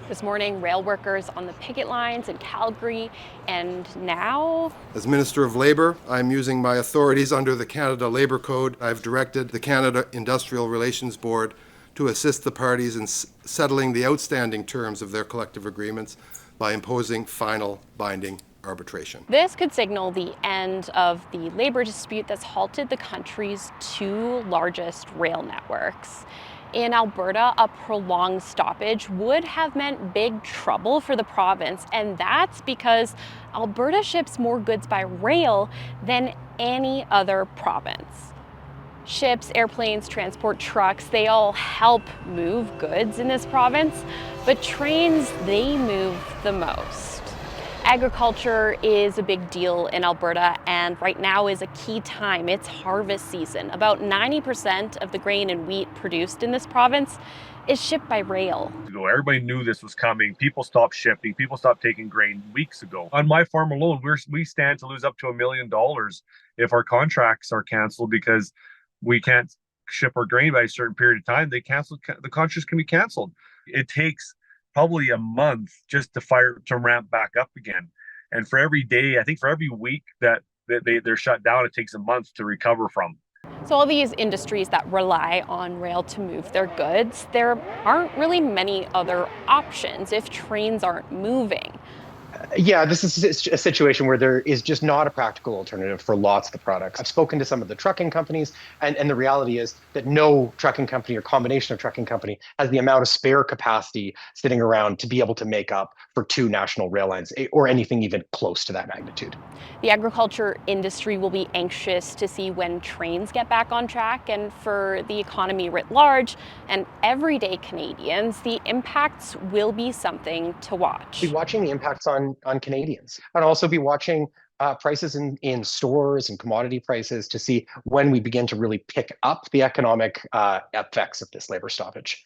This morning, rail workers on the picket lines in Calgary, and now... As Minister of Labour, I'm using my authorities under the Canada Labour Code. I've directed the Canada Industrial Relations Board to assist the parties in settling the outstanding terms of their collective agreements by imposing final binding arbitration. This could signal the end of the labor dispute that's halted the country's two largest rail networks. In Alberta, a prolonged stoppage would have meant big trouble for the province, and that's because Alberta ships more goods by rail than any other province. Ships, airplanes, transport trucks, they all help move goods in this province, but trains, they move the most. Agriculture is a big deal in Alberta, and right now is a key time. It's harvest season. About 90% of the grain and wheat produced in this province is shipped by rail. Everybody knew this was coming. People stopped shipping. People stopped taking grain weeks ago. On my farm alone, we stand to lose up to $1 million if our contracts are canceled because we can't ship our grain by a certain period of time. The contracts can be canceled. It takes probably a month just to ramp back up again. And for every day, I think for every week that they're shut down, it takes a month to recover from. So all these industries that rely on rail to move their goods, there aren't really many other options if trains aren't moving. Yeah, this is a situation where there is just not a practical alternative for lots of the products. I've spoken to some of the trucking companies, and the reality is that no trucking company or combination of trucking company has the amount of spare capacity sitting around to be able to make up for two national rail lines or anything even close to that magnitude. The agriculture industry will be anxious to see when trains get back on track, and for the economy writ large and everyday Canadians, the impacts will be something to watch. Be watching the impacts on Canadians, and also be watching prices in stores and commodity prices to see when we begin to really pick up the economic effects of this labor stoppage.